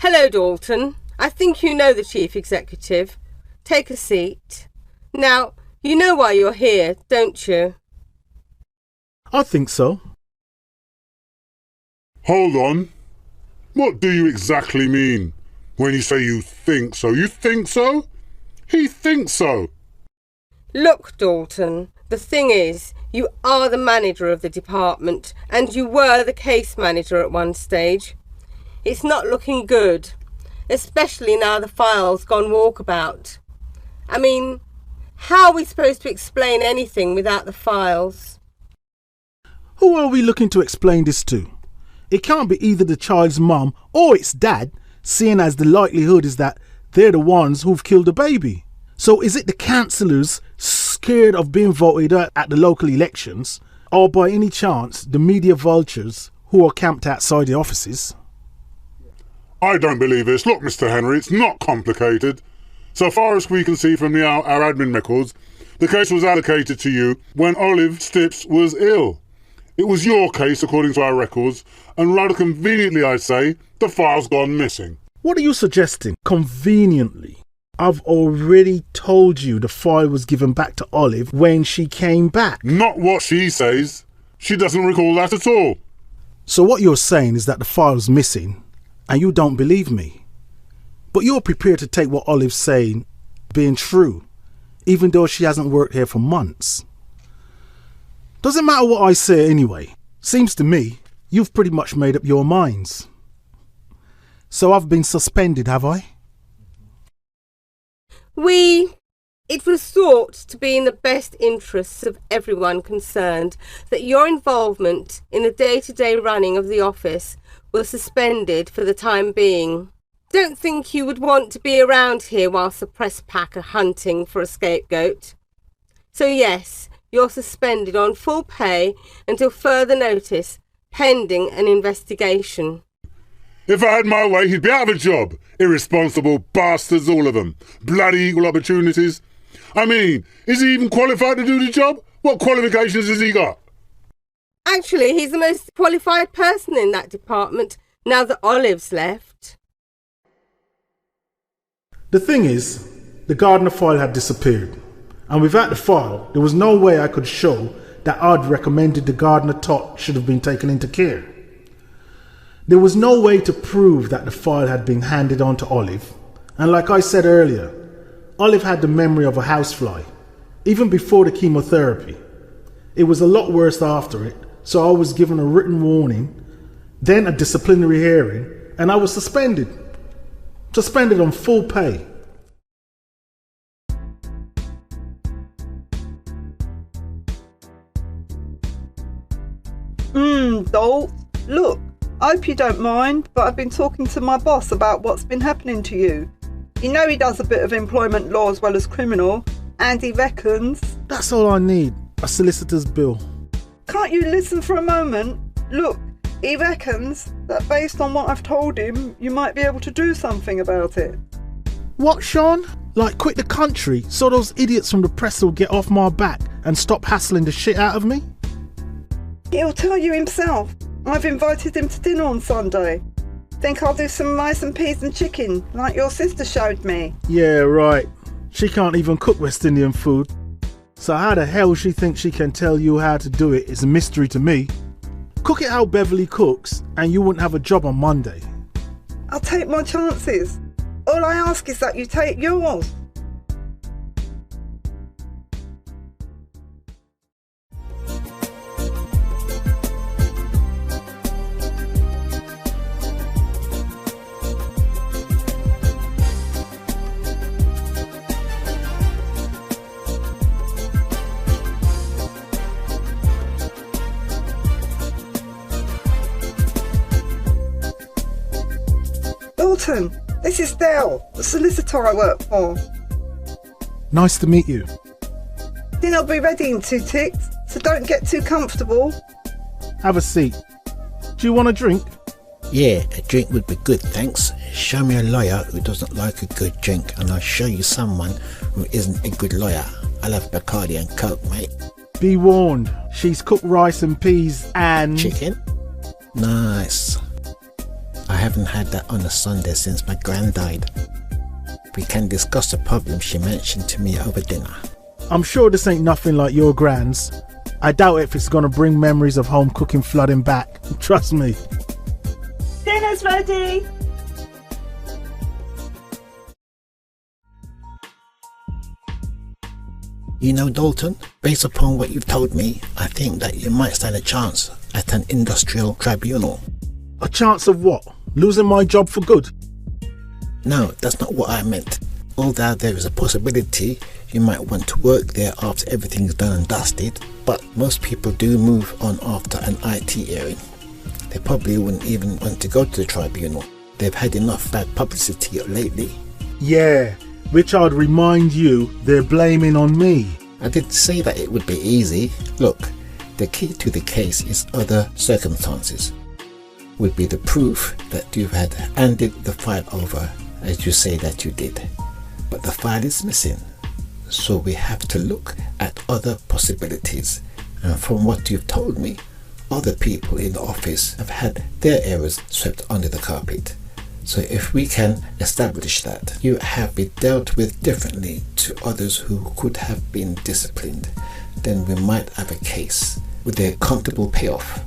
Hello, Dalton. I think you know the Chief Executive. Take a seat. Now, you know why you're here, don't you? I think so. Hold on. What do you exactly mean when you say you think so? You think so? He thinks so. Look, Dalton, the thing is, you are the manager of the department, and you were the case manager at one stage. It's not looking good, especially now the file's gone walkabout. I mean, how are we supposed to explain anything without the files? Who are we looking to explain this to? It can't be either the child's mum or its dad, seeing as the likelihood is that they're the ones who've killed the baby. So is it the councillors scared of being voted out at the local elections, or by any chance the media vultures who are camped outside the offices? I don't believe this. Look, Mr. Henry, it's not complicated. So far as we can see from our admin records, the case was allocated to you when Olive Stips was ill. It was your case, according to our records, and rather conveniently, I say, the file's gone missing. What are you suggesting? Conveniently? I've already told you the file was given back to Olive when she came back. Not what she says. She doesn't recall that at all. So what you're saying is that the file's missing, and you don't believe me. But you're prepared to take what Olive's saying being true, even though she hasn't worked here for months. Doesn't matter what I say anyway. Seems to me you've pretty much made up your minds. So I've been suspended, have I? It was thought to be in the best interests of everyone concerned that your involvement in the day-to-day running of the office was suspended for the time being. Don't think you would want to be around here whilst the press pack are hunting for a scapegoat. So yes, you're suspended on full pay until further notice, pending an investigation. If I had my way, he'd be out of a job. Irresponsible bastards, all of them. Bloody equal opportunities. I mean, is he even qualified to do the job? What qualifications has he got? Actually, he's the most qualified person in that department now that Olive's left. The thing is, the Gardner file had disappeared, and without the file, there was no way I could show that I'd recommended the Gardner tot should have been taken into care. There was no way to prove that the file had been handed on to Olive, and like I said earlier, Olive had the memory of a housefly, even before the chemotherapy. It was a lot worse after it, so I was given a written warning, then a disciplinary hearing, and I was suspended. Suspended on full pay. Dolt, look, I hope you don't mind, but I've been talking to my boss about what's been happening to you. You know he does a bit of employment law as well as criminal, and he reckons... That's all I need, a solicitor's bill. Can't you listen for a moment? Look, he reckons that based on what I've told him, you might be able to do something about it. What, Sean? Like quit the country so those idiots from the press will get off my back and stop hassling the shit out of me? He'll tell you himself. I've invited him to dinner on Sunday. Think I'll do some rice and peas and chicken, like your sister showed me. Yeah, right. She can't even cook West Indian food. So how the hell she thinks she can tell you how to do it is a mystery to me. Cook it how Beverly cooks and you wouldn't have a job on Monday. I'll take my chances. All I ask is that you take yours. Dalton, this is Dell, the solicitor I work for. Nice to meet you. Dinner'll be ready in 2 ticks, so don't get too comfortable. Have a seat. Do you want a drink? Yeah, a drink would be good, thanks. Show me a lawyer who doesn't like a good drink, and I'll show you someone who isn't a good lawyer. I'll have Bacardi and Coke, mate. Be warned, she's cooked rice and peas and... Chicken? Nice. I haven't had that on a Sunday since my gran died. We can discuss the problem she mentioned to me over dinner. I'm sure this ain't nothing like your gran's. I doubt if it's gonna bring memories of home cooking flooding back. Trust me. Dinner's ready. You know, Dalton, based upon what you've told me, I think that you might stand a chance at an industrial tribunal. A chance of what? Losing my job for good? No, that's not what I meant. Although there is a possibility you might want to work there after everything's done and dusted, but most people do move on after an IT hearing. They probably wouldn't even want to go to the tribunal. They've had enough bad publicity lately. Yeah, which I'd remind you they're blaming on me. I did say that it would be easy. Look, the key to the case is other circumstances. Would be the proof that you had handed the file over as you say that you did. But the file is missing, so we have to look at other possibilities. And from what you've told me, other people in the office have had their errors swept under the carpet. So if we can establish that you have been dealt with differently to others who could have been disciplined, then we might have a case with a comfortable payoff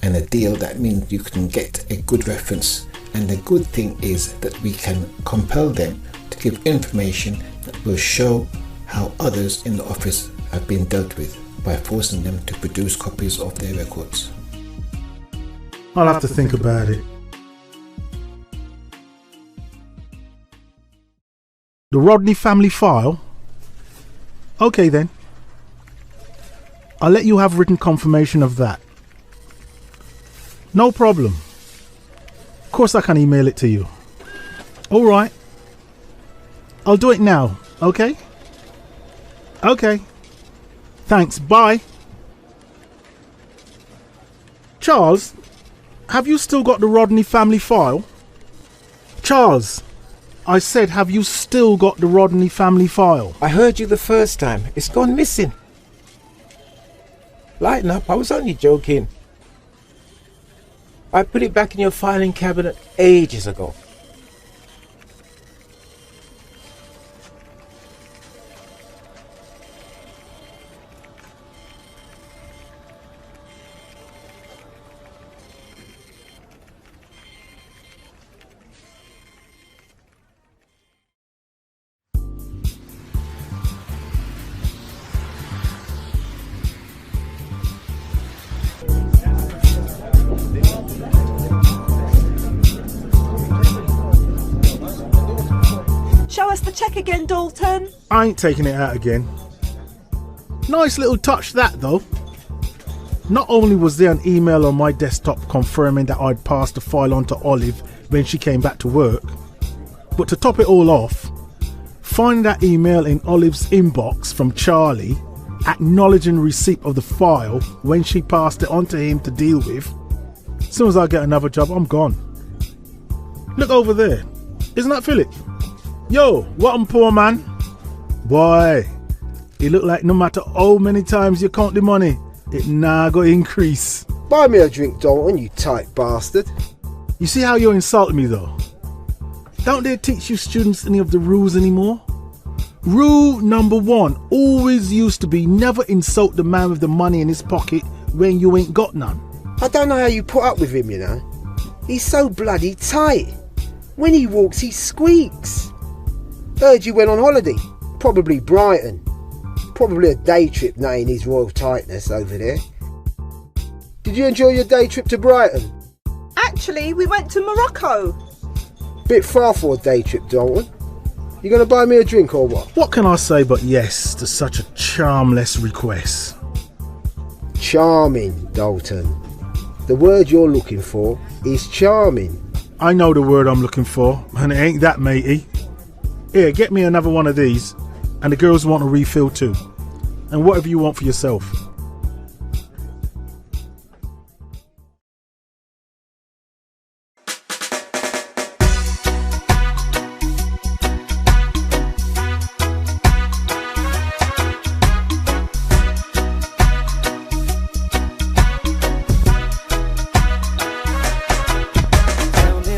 and a deal that means you can get a good reference. And the good thing is that we can compel them to give information that will show how others in the office have been dealt with by forcing them to produce copies of their records. I'll have to think about it. The Rodney family file? Okay then. I'll let you have written confirmation of that. No problem. Of course I can email it to you. Alright. I'll do it now, okay? Okay. Thanks, bye. Charles, have you still got the Rodney family file? Charles, I said, have you still got the Rodney family file? I heard you the first time. It's gone missing. Lighten up, I was only joking. I put it back in your filing cabinet ages ago. Show us the cheque again, Dalton. I ain't taking it out again. Nice little touch that though. Not only was there an email on my desktop confirming that I'd passed the file on to Olive when she came back to work, but to top it all off, find that email in Olive's inbox from Charlie acknowledging receipt of the file when she passed it on to him to deal with. As soon as I get another job, I'm gone. Look over there. Isn't that Phillip? Yo, what poor man? Boy, it look like no matter how many times you count the money, it nah go increase. Buy me a drink, Dalton, you tight bastard. You see how you insulted me though? Don't they teach you students any of the rules anymore? Rule number 1 always used to be never insult the man with the money in his pocket when you ain't got none. I don't know how you put up with him, you know. He's so bloody tight. When he walks, he squeaks. Heard you went on holiday. Probably Brighton. Probably a day trip, knowing his royal tightness over there. Did you enjoy your day trip to Brighton? Actually, we went to Morocco. Bit far for a day trip, Dalton. You gonna buy me a drink or what? What can I say but yes to such a charmless request? Charming, Dalton. The word you're looking for is charming. I know the word I'm looking for, and it ain't that, matey. Here, get me another one of these, and the girls want a refill too. And whatever you want for yourself. Tell me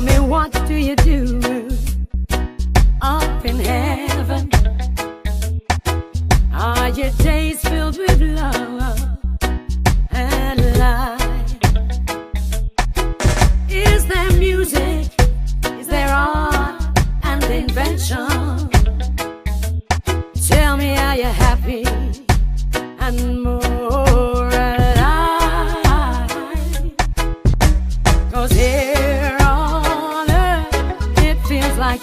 Tell me, what do you do up in heaven? Are your days filled with love and light? Is there music? Is there art and invention? Tell me, are you happy and more alive? 'Cause here on earth it feels like